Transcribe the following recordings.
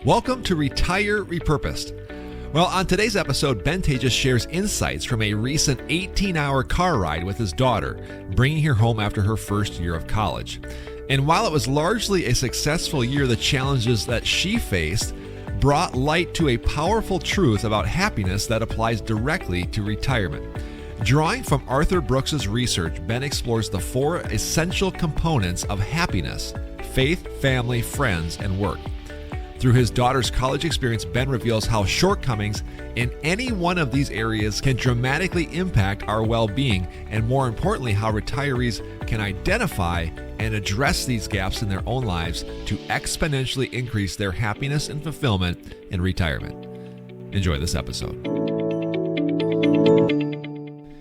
Welcome to Retire Repurposed. Well, on today's episode, Taatjes shares insights from a recent 18-hour car ride with his daughter, bringing her home after her first year of college. And while it was largely a successful year, the challenges that she faced brought light to a powerful truth about happiness that applies directly to retirement. Drawing from Arthur Brooks's research, Ben explores the 4 essential components of happiness: faith, family, friends, and work. Through his daughter's college experience, Ben reveals how shortcomings in any one of these areas can dramatically impact our well-being, and more importantly, how retirees can identify and address these gaps in their own lives to exponentially increase their happiness and fulfillment in retirement. Enjoy this episode.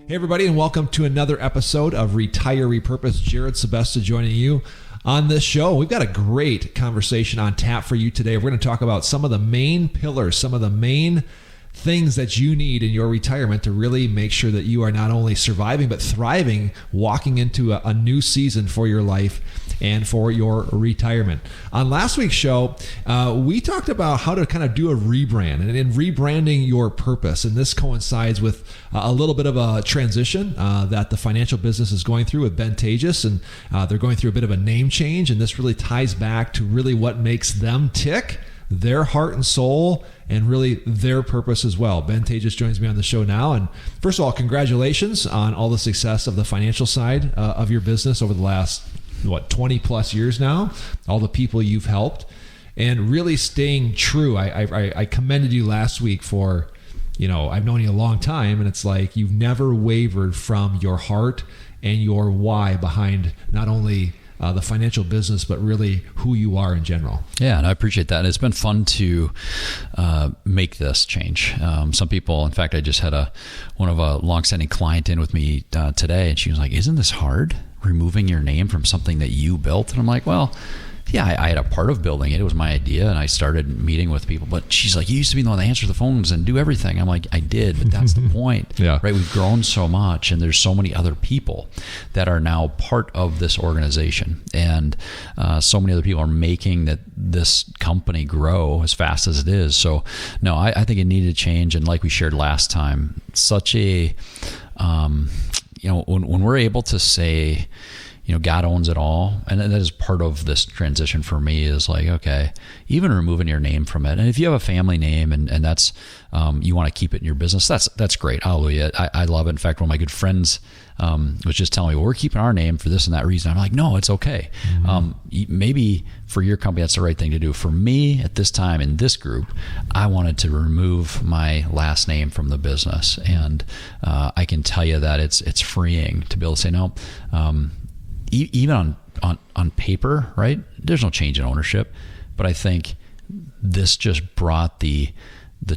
Hey everybody, and welcome to another episode of Retire Repurposed. Jared Sebesta joining you on this show. We've got a great conversation on tap for you today. We're going to talk about some of the main pillars, some of the main things that you need in your retirement to really make sure that you are not only surviving but thriving, walking into a new season for your life and for your retirement. On last week's show, we talked about how to kind of do a rebrand and in rebranding your purpose. And this coincides with a little bit of a transition that the financial business is going through with Taatjes, and they're going through a bit of a name change. And this really ties back to really what makes them tick, their heart and soul, and really their purpose as well. Taatjes joins me on the show now. And first of all, congratulations on all the success of the financial side of your business over the last 20 plus years now, all the people you've helped, and really staying true. I commended you last week for, I've known you a long time, and it's like you've never wavered from your heart and your why behind not only the financial business, but really who you are in general. Yeah, and I appreciate that. And it's been fun to make this change. Some people, in fact, I just had one of a longstanding client in with me today, and she was like, "Isn't this hard, removing your name from something that you built?" And I'm like, well, yeah, I had a part of building it. It was my idea, and I started meeting with people. But she's like, "You used to be the one that answers the phones and do everything." I'm like, "I did, but that's the point." Yeah. Right? We've grown so much, and there's so many other people that are now part of this organization, and so many other people are making this company grow as fast as it is. So, no, I think it needed to change. And like we shared last time, such a when we're able to say, God owns it all. And that is part of this transition for me, is like, okay, even removing your name from it. And if you have a family name and that's, you want to keep it in your business, that's great. Hallelujah. I love it. In fact, one of my good friends was just telling me, well, we're keeping our name for this and that reason. I'm like, no, it's okay. Mm-hmm. Maybe for your company, that's the right thing to do. For me at this time in this group, I wanted to remove my last name from the business. And I can tell you that it's freeing to be able to say, no, even on paper, right? There's no change in ownership, but I think this just brought the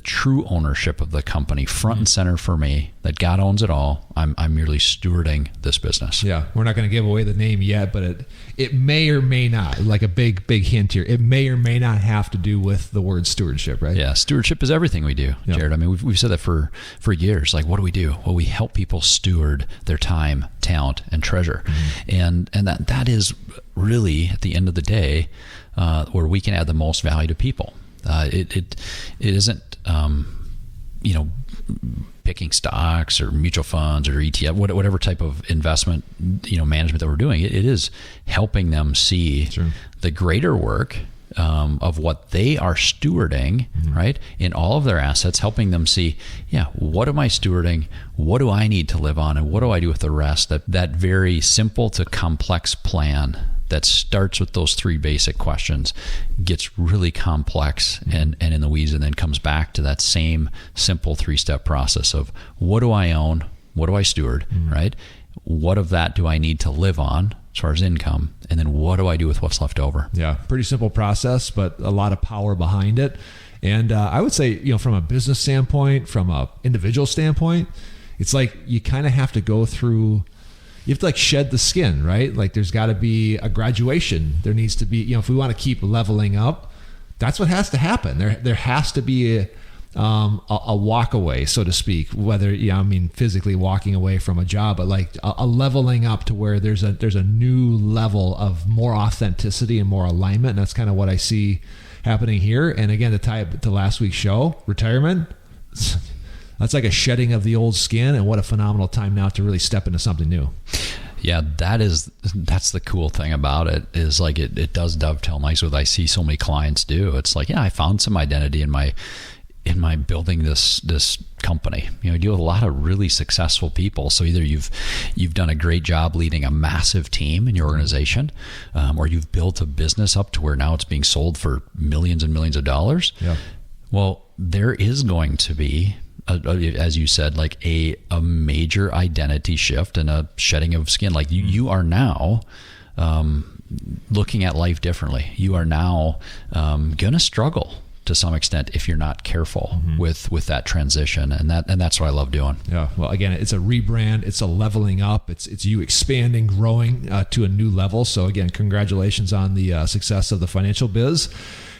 true ownership of the company front and center for me, that God owns it all. I'm merely stewarding this business. Yeah. We're not going to give away the name yet, but it may or may not, like a big hint here, it may or may not have to do with the word stewardship, right? Yeah. Stewardship is everything we do, Yep. Jared. I mean, we've said that for years. Like, what do we do? Well, we help people steward their time, talent, and treasure. Mm-hmm. And that is really, at the end of the day, where we can add the most value to people. It isn't, picking stocks or mutual funds or ETF, whatever type of investment, management that we're doing. It is helping them see the greater work of what they are stewarding, mm-hmm. right, in all of their assets, helping them see, what am I stewarding? What do I need to live on? And what do I do with the rest? That very simple to complex plan that starts with those 3 basic questions gets really complex and in the weeds, and then comes back to that same simple 3-step process of, what do I own? What do I steward, right? What of that do I need to live on as far as income? And then what do I do with what's left over? Yeah, pretty simple process, but a lot of power behind it. And I would say, from a business standpoint, from an individual standpoint, it's like you kind of have to go through, you have to shed the skin, right? Like there's got to be a graduation. There needs to be, if we want to keep leveling up, that's what has to happen. There has to be a walk away, so to speak, whether, physically walking away from a job, but like a leveling up to where there's a new level of more authenticity and more alignment. And that's kind of what I see happening here. And again, to tie it to last week's show, retirement, that's like a shedding of the old skin, and what a phenomenal time now to really step into something new. Yeah, that's the cool thing about it, is like it does dovetail nice with what I see so many clients do. It's like, yeah, I found some identity in my building this company. You deal with a lot of really successful people. So either you've done a great job leading a massive team in your organization, or you've built a business up to where now it's being sold for millions and millions of dollars. Yeah. Well, there is going to be, as you said, like a major identity shift and a shedding of skin. Like you are now looking at life differently. You are now going to struggle to some extent if you're not careful with that transition, and that's what I love doing. Yeah. Well, again, it's a rebrand, it's a leveling up, it's you expanding, growing to a new level. So again, congratulations on the success of the financial biz.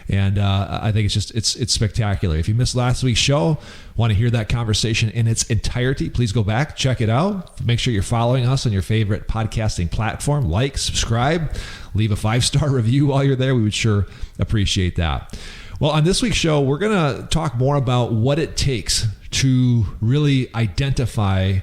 And I think it's spectacular. If you missed last week's show, want to hear that conversation in its entirety, please go back, check it out. Make sure you're following us on your favorite podcasting platform. Like, subscribe, leave a 5-star review while you're there. We would sure appreciate that. Well, on this week's show, we're going to talk more about what it takes to really identify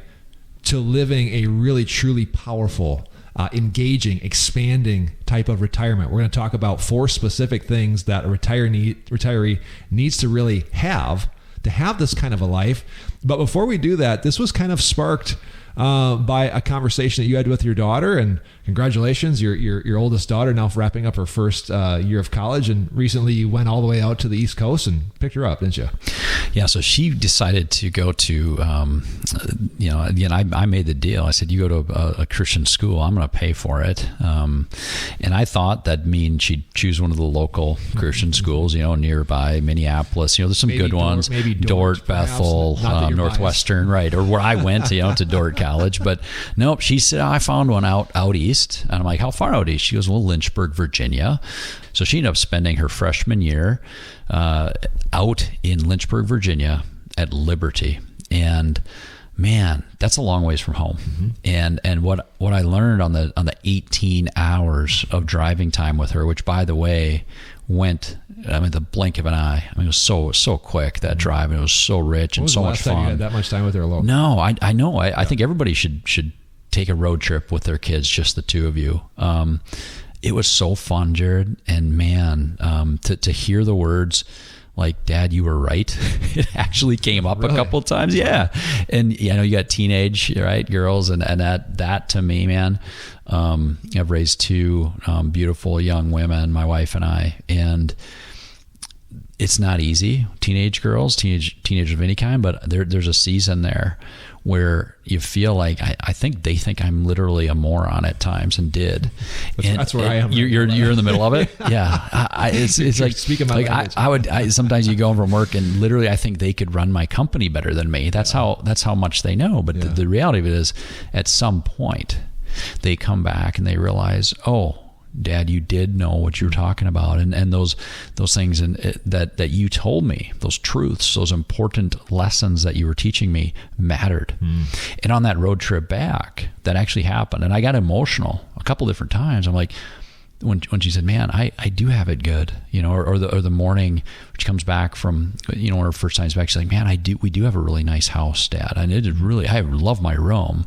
to living a really, truly powerful, engaging, expanding type of retirement. We're going to talk about 4 specific things that a retiree needs to really have to have this kind of a life. But before we do that, this was kind of sparked by a conversation that you had with your daughter, and congratulations, your oldest daughter now wrapping up her first year of college, and recently you went all the way out to the East Coast and picked her up, didn't you? Yeah, so she decided to go to, again, I made the deal. I said, you go to a Christian school, I'm going to pay for it. And I thought that'd mean she'd choose one of the local Christian schools, nearby Minneapolis. There's some good ones. Maybe Dort, Bethel, Northwestern, right, or where I went, to Dort College. But nope, she said, I found one out east. And I'm like, how far out east? She goes, well, Lynchburg, Virginia. So she ended up spending her freshman year out in Lynchburg, Virginia at Liberty. And man, that's a long ways from home. And what I learned on the 18 hours of driving time with her, which by the way went, the blink of an eye. It was so quick, that drive, and it was so rich and so much fun. When was the last time you had that much time with her alone? No, I know. I think everybody should take a road trip with their kids, just the two of you. It was so fun, Jared, and man, to hear the words like, Dad, you were right. It actually came up a couple times. Yeah. And you got teenage, right, girls, and that to me, man, I've raised 2 beautiful young women, my wife and I, and it's not easy. Teenage girls, teenagers of any kind, but there's a season there where you feel like I think they think I'm literally a moron at times, and did. That's where I am. You're in the middle of it. Yeah, it's like speaking my language. I sometimes you go home from work and literally I think they could run my company better than me. That's how much they know. But the reality of it is, at some point, they come back and they realize, oh, Dad, you did know what you were talking about, and those things that you told me, those truths, those important lessons that you were teaching me mattered. And on that road trip back, that actually happened, and I got emotional a couple different times. I'm like, when she said, "Man, I do have it good," or the morning she comes back from her first time's back, she's like, "Man, we do have a really nice house, Dad, and I love my room,"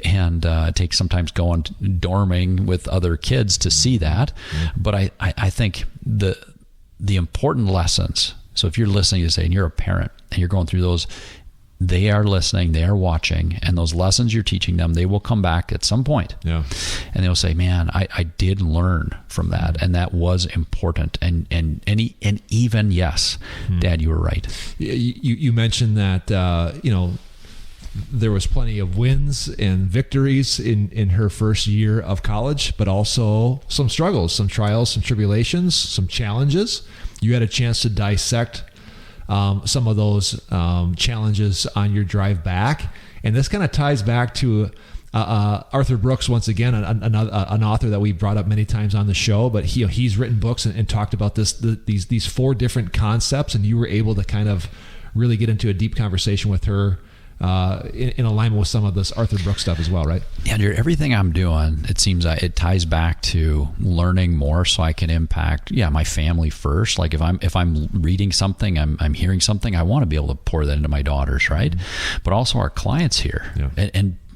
and it takes sometimes going dorming with other kids to see that, but I think the important lessons. So if you're listening to say, and you're a parent and you're going through those, they are listening, they are watching, and those lessons you're teaching them, they will come back at some point. Yeah. And they'll say, man, I did learn from that, and that was important. And even, yes, Dad, you were right. You mentioned that, there was plenty of wins and victories in her first year of college, but also some struggles, some trials, some tribulations, some challenges. You had a chance to dissect some of those challenges on your drive back. And this kind of ties back to Arthur Brooks, once again, an author that we brought up many times on the show, but he's written books and talked about these 4 different concepts, and you were able to kind of really get into a deep conversation with her in alignment with some of this Arthur Brooks stuff as well, right? Yeah, Jared, everything I'm doing, it seems like it ties back to learning more so I can impact, my family first. Like if I'm reading something, I'm hearing something, I want to be able to pour that into my daughters, right? But also our clients here. Yeah.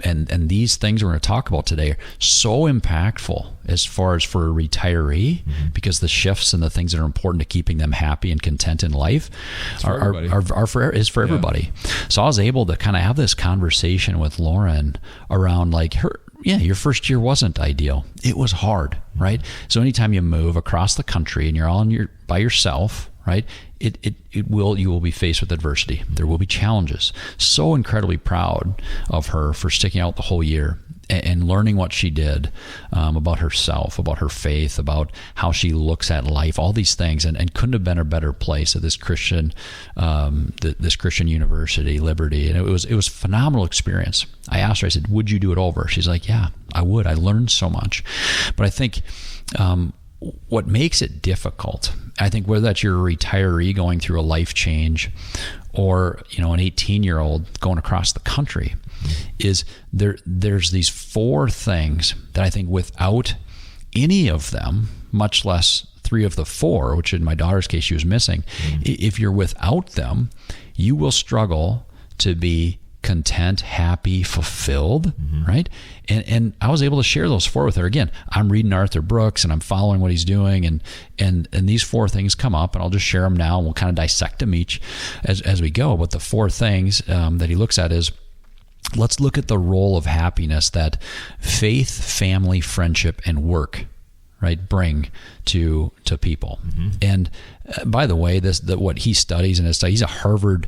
And these things we're going to talk about today are so impactful as far as for a retiree, because the shifts and the things that are important to keeping them happy and content in life is for everybody. So I was able to kind of have this conversation with Lauren around like your first year wasn't ideal. It was hard, right? So anytime you move across the country and you're all by yourself, right? You will be faced with adversity. There will be challenges. So incredibly proud of her for sticking out the whole year and learning what she did about herself, about her faith, about how she looks at life, all these things, and couldn't have been a better place at this Christian university, Liberty, and it was a phenomenal experience. I asked her, I said, "Would you do it over?" She's like, "Yeah, I would. I learned so much." But I think what makes it difficult, I think whether that's you're a retiree going through a life change or an 18-year-old going across the country, is there's these 4 things that I think without any of them, much less 3 of the 4, which in my daughter's case she was missing, if you're without them, you will struggle to be content, happy, fulfilled, right? And I was able to share those 4 with her. Again, I'm reading Arthur Brooks and I'm following what he's doing, and these 4 things come up, and I'll just share them now, and we'll kind of dissect them each as we go. But the 4 things that he looks at is, let's look at the role of happiness that faith, family, friendship, and work, right, bring to people. And by the way, what he studies in his study, he's a Harvard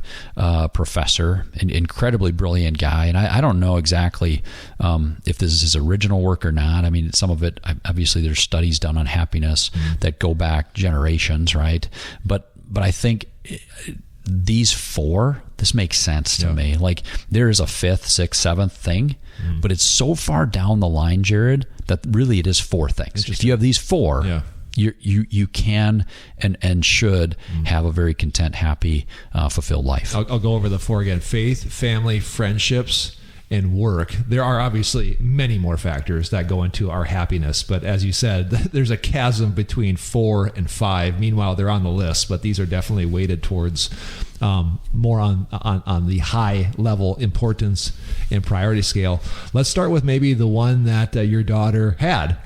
professor, an incredibly brilliant guy. And I don't know exactly if this is his original work or not. I mean, some of it, obviously there's studies done on happiness that go back generations, right? But I think these 4, this makes sense to me. Like there is a 5th, 6th, 7th thing, but it's so far down the line, Jared, that really it is 4 things. If you have these 4, you can and should have a very content, happy, fulfilled life. I'll go over the 4 again: faith, family, friendships, and work. There are obviously many more factors that go into our happiness, but as you said, there's a chasm between 4 and 5. Meanwhile, they're on the list, but these are definitely weighted towards more on the high level importance and priority scale. Let's start with maybe the one that your daughter had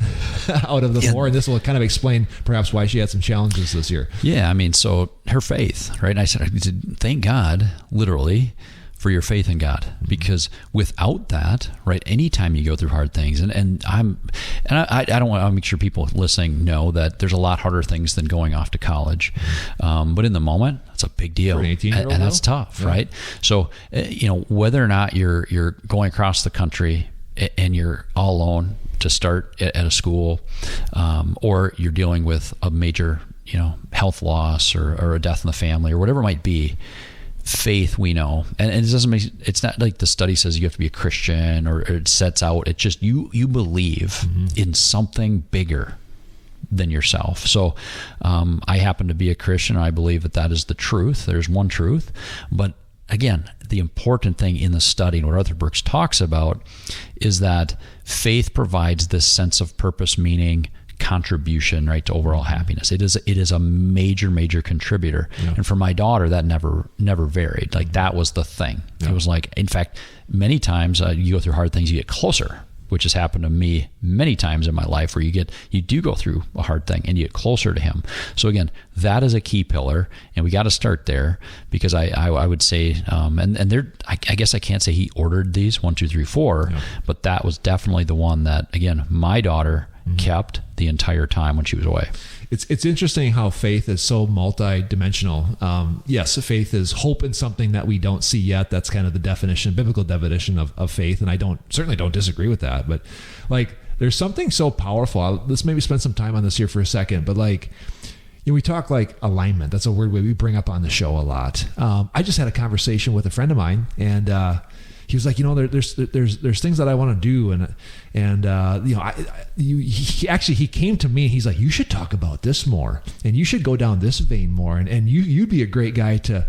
out of the 4, and this will kind of explain perhaps why she had some challenges this year. Yeah, I mean, so her faith, right? I said, thank God, literally, for your faith in God, because without that, right, anytime you go through hard things, and I don't want to make sure people listening know that there's a lot harder things than going off to college, but in the moment, that's a big deal, for an 18-year-old, and that's tough, right? So, whether or not you're going across the country and you're all alone to start at a school, or you're dealing with a major, health loss or a death in the family or whatever it might be. Faith, we know, and it doesn't make, it's not like the study says you have to be a Christian or it sets out. It's just you believe in something bigger than yourself. So I happen to be a Christian. I believe that is the truth. There's one truth, but again, the important thing in the study and what Arthur Brooks talks about is that faith provides this sense of purpose, meaning, contribution, right, to overall happiness. It is a major contributor. And for my daughter, that never varied. Like that was the thing. It was like, in fact, many times you go through hard things, you get closer, which has happened to me many times in my life, where you do go through a hard thing and you get closer to him. So again, that is a key pillar, and we got to start there, because I would say, and there, I guess I can't say he ordered these 1, 2, 3, 4, but that was definitely the one that, again, my daughter kept the entire time when she was away. It's interesting how faith is so multi-dimensional. Yes, faith is hope in something that we don't see yet. That's kind of the definition, biblical definition of faith, and I certainly don't disagree with that. But like, there's something so powerful. Let's maybe spend some time on this here for a second. But like, we talk like alignment. That's a word we bring up on the show a lot. I just had a conversation with a friend of mine, and he was like, there's things that I want to do, and he came to me and he's like, you should talk about this more, and you should go down this vein more, and you'd be a great guy to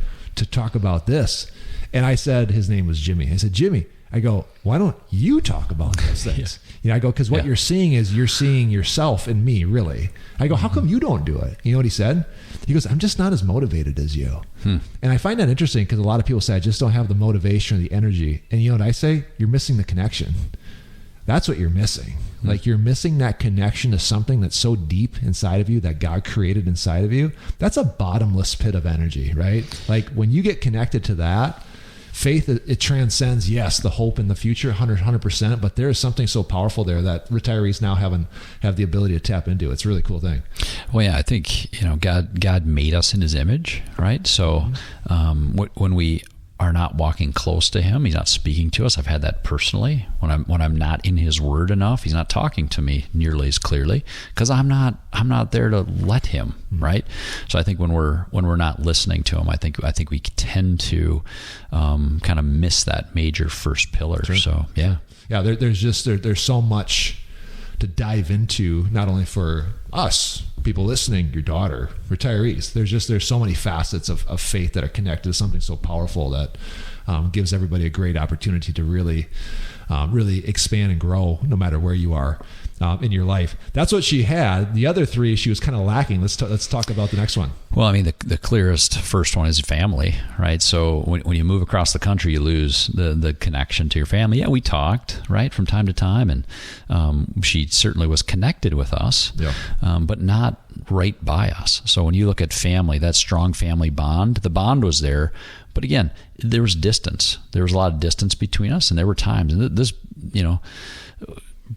talk about this. And I said, his name was Jimmy. I said, Jimmy, I go, why don't you talk about those things? I go, because what you're seeing is you're seeing yourself in me, really. I go, how come you don't do it? You know what he said? He goes, I'm just not as motivated as you. And I find that interesting because a lot of people say, I just don't have the motivation or the energy. And you know what I say? You're missing the connection. That's what you're missing. Like you're missing that connection to something that's so deep inside of you that God created inside of you. That's a bottomless pit of energy, right? Like when you get connected to that, faith, it transcends, yes, the hope in the future, 100%, but there is something so powerful there that retirees now have the ability to tap into. It's a really cool thing. Well, yeah, I think, God made us in his image, right? So when we are not walking close to him, he's not speaking to us. I've had that personally. When I'm not in his word enough, he's not talking to me nearly as clearly because I'm not there to let him, right? So I think when we're not listening to him, I think we tend to kind of miss that major first pillar. Sure. So yeah. There's so much to dive into, not only for us, people listening, your daughter, retirees. There's so many facets of faith that are connected to something so powerful that gives everybody a great opportunity to really expand and grow no matter where you are in your life. That's what she had. The other three, she was kind of lacking. Let's talk about the next one. Well, I mean, the clearest first one is family, right? So when you move across the country, you lose the connection to your family. Yeah, we talked, right, from time to time, and she certainly was connected with us, but not right by us. So when you look at family, that strong family bond, the bond was there, but again, there was distance. There was a lot of distance between us, and there were times, and this,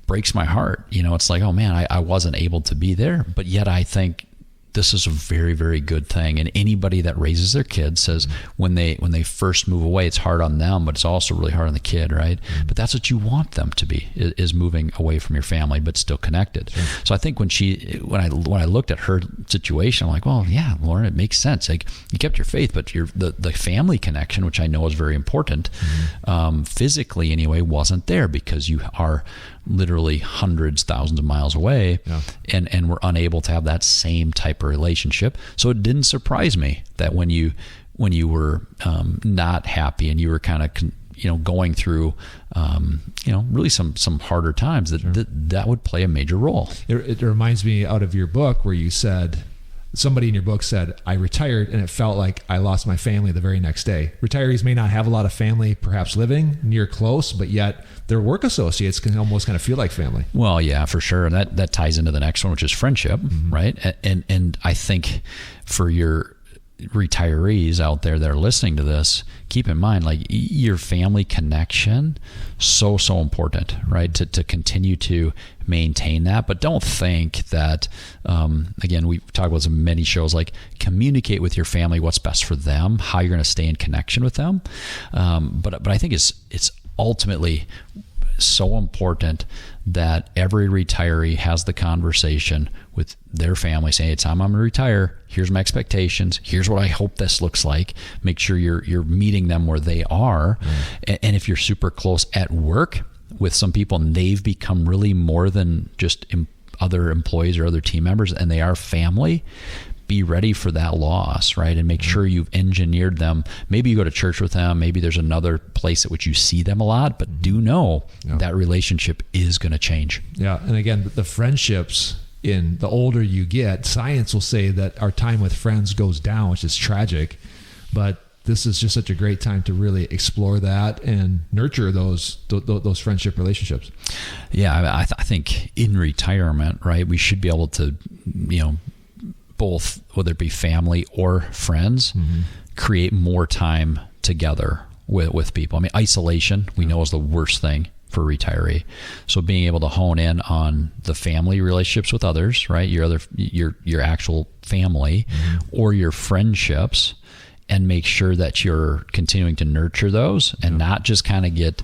breaks my heart. It's like, oh man, I wasn't able to be there, but yet I think this is a very, very good thing. And anybody that raises their kids says when they first move away, it's hard on them, but it's also really hard on the kid, right? But that's what you want them to be, is moving away from your family, but still connected. Sure. So I think when I looked at her situation, I'm like, well, yeah, Lauren, it makes sense. Like you kept your faith, but the family connection, which I know is very important, physically anyway, wasn't there because you are literally hundreds, thousands of miles away, and we're unable to have that same type of relationship. So it didn't surprise me that when you were not happy and you were kind of going through really some harder times, that would play a major role. It reminds me out of your book where you said, somebody in your book said, I retired and it felt like I lost my family the very next day. Retirees may not have a lot of family perhaps living near close, but yet their work associates can almost kind of feel like family. Well, yeah, for sure. And that ties into the next one, which is friendship, right? And I think for your retirees out there that are listening to this, keep in mind, like your family connection, so important, right? To continue to maintain that, but don't think that, again, we talk about some many shows, like communicate with your family what's best for them, how you're going to stay in connection with them. But I think it's ultimately so important that every retiree has the conversation with their family saying, it's time I'm going to retire. Here's my expectations. Here's what I hope this looks like. Make sure you're meeting them where they are. And if you're super close at work with some people and they've become really more than just other employees or other team members and they are family, be ready for that loss, right? And make sure you've engineered them. Maybe you go to church with them. Maybe there's another place at which you see them a lot, but do know that relationship is going to change. Yeah. And again, the friendships, in the older you get, science will say that our time with friends goes down, which is tragic, but this is just such a great time to really explore that and nurture those friendship relationships. Yeah. I think in retirement, right, we should be able to, both, whether it be family or friends, create more time together with people. I mean, isolation, we know, is the worst thing for a retiree. So being able to hone in on the family relationships with others, right? Your actual family or your friendships, and make sure that you're continuing to nurture those and not just kind of get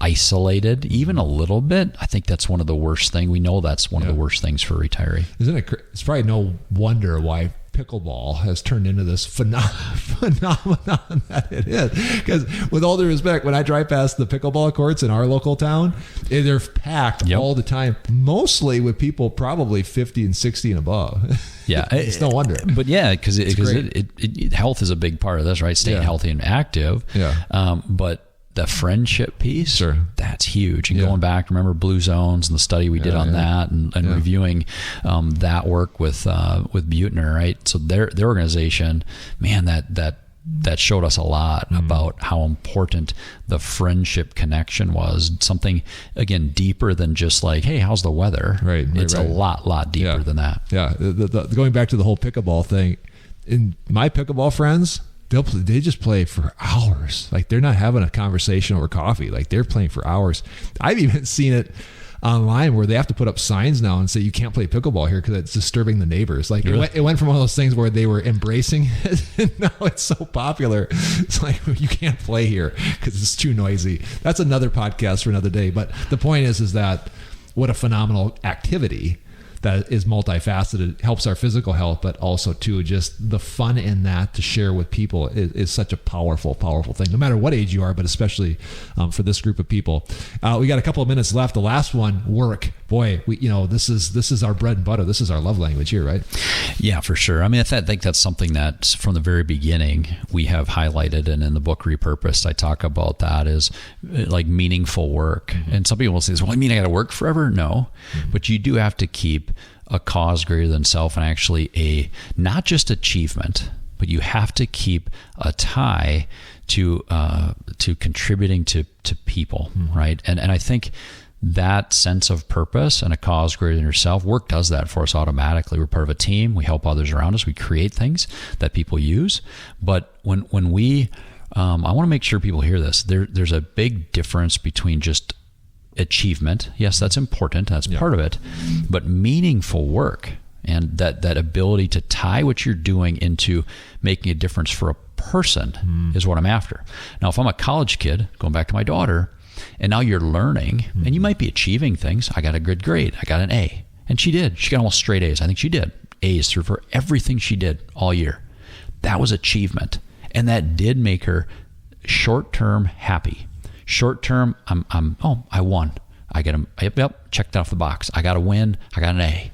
isolated even a little bit. I think that's one of the worst things. We know that's one of the worst things for a retiree. Isn't it? It's probably no wonder why pickleball has turned into this phenomenon that it is. Because with all due respect, when I drive past the pickleball courts in our local town, they're packed all the time, mostly with people probably 50 and 60 and above. Yeah. It's no wonder. But yeah, because health is a big part of this, right? Staying healthy and active. Yeah. But the friendship piece, that's huge. And going back, remember Blue Zones and the study we did on that, and reviewing that work with Buettner, right? So their organization, man, that showed us a lot about how important the friendship connection was. Something, again, deeper than just like, hey, how's the weather? Right. It's a lot deeper than that. Yeah. Going back to the whole pickleball thing, in my pickleball friends, they just play for hours. Like, they're not having a conversation over coffee. Like, they're playing for hours. I've even seen it online where they have to put up signs now and say you can't play pickleball here because it's disturbing the neighbors. Like, really? it went from one of those things where they were embracing it, and now it's so popular. It's like, you can't play here because it's too noisy. That's another podcast for another day. But the point is that what a phenomenal activity that is multifaceted, helps our physical health, but also too just the fun in that to share with people is such a powerful thing, no matter what age you are, but especially for this group of people. We got a couple of minutes left. The last one, work. Boy, this is our bread and butter. This is our love language here, right? Yeah, for sure. I mean, I think that's something that from the very beginning we have highlighted, and in the book Repurposed, I talk about that is like meaningful work. And some people will say, well, I mean, I got to work forever? No, but you do have to keep a cause greater than self, and actually not just achievement, but you have to keep a tie to contributing to people, right? And I think that sense of purpose and a cause greater than yourself, work does that for us automatically. We're part of a team. We help others around us. We create things that people use. But when we, I want to make sure people hear this. There's a big difference between just achievement. Yes, that's important. That's part of it. But meaningful work and that ability to tie what you're doing into making a difference for a person is what I'm after. Now, if I'm a college kid, going back to my daughter, and now you're learning, and you might be achieving things. I got a good grade. I got an A. And she did. She got almost straight A's. I think she did. A's through for everything she did all year. That was achievement. And that did make her short-term happy. Short-term, I won. I get them. Yep, checked off the box. I got a win. I got an A.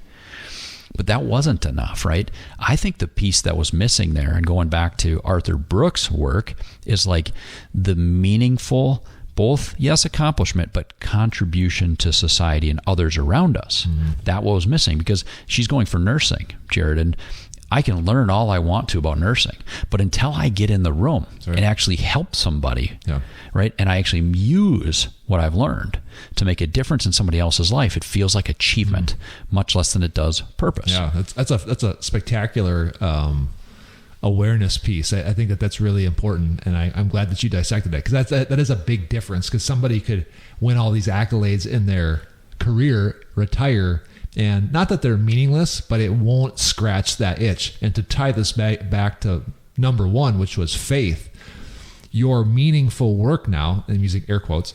But that wasn't enough, right? I think the piece that was missing there, and going back to Arthur Brooks' work, is like the meaningful, both, yes, accomplishment, but contribution to society and others around us. That was missing, because she's going for nursing, Jared, and I can learn all I want to about nursing, but until I get in the room and actually help somebody, right, and I actually use what I've learned to make a difference in somebody else's life, it feels like achievement, much less than it does purpose. Yeah, that's a spectacular awareness piece. I think that's really important, and I'm glad that you dissected that, because that is a big difference. Because somebody could win all these accolades in their career, retire, and not that they're meaningless, but it won't scratch that itch. And to tie this back to number one, which was faith, your meaningful work now, and I'm using air quotes,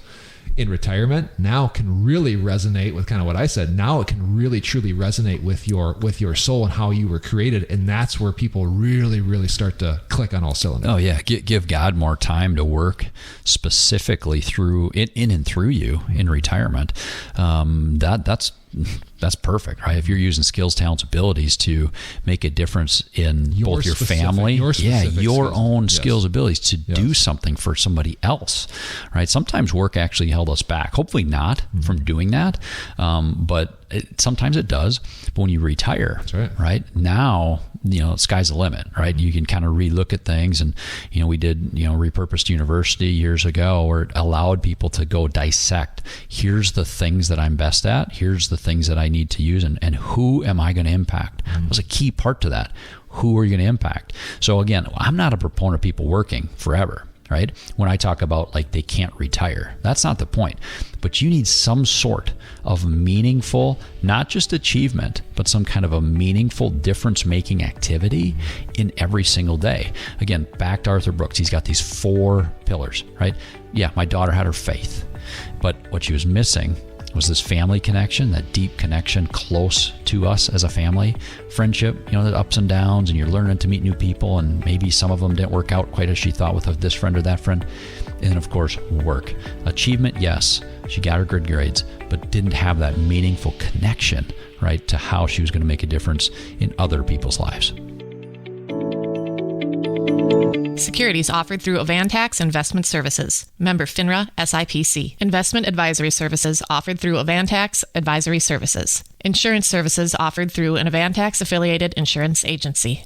in retirement now can really resonate with kind of what I said. Now it can really truly resonate with your soul and how you were created, and that's where people really start to click on all cylinders. Oh yeah, give God more time to work specifically through in and through you in retirement. That's perfect, right? If you're using skills, talents, abilities to make a difference in both your family, your own skills, abilities to do something for somebody else, right? Sometimes work actually held us back. Hopefully not from doing that, but sometimes it does. But when you retire, right now, sky's the limit, right? You can kind of relook at things, and we did Repurposed University years ago, where it allowed people to go dissect. Here's the things that I'm best at. Here's the things that I need to use, and who am I going to impact? That was a key part to that. Who are you going to impact? So again, I'm not a proponent of people working forever, right? When I talk about like they can't retire, that's not the point. But you need some sort of meaningful, not just achievement, but some kind of a meaningful difference-making activity in every single day. Again, back to Arthur Brooks, he's got these 4 pillars, right? Yeah, my daughter had her faith, but what she was missing was this family connection, that deep connection close to us as a family. Friendship, the ups and downs, and you're learning to meet new people, and maybe some of them didn't work out quite as she thought with this friend or that friend. And then, of course, work. Achievement, yes, she got her good grades, but didn't have that meaningful connection, right, to how she was going to make a difference in other people's lives. Securities offered through Avantax Investment Services. Member FINRA SIPC. Investment advisory services offered through Avantax Advisory Services. Insurance services offered through an Avantax affiliated insurance agency.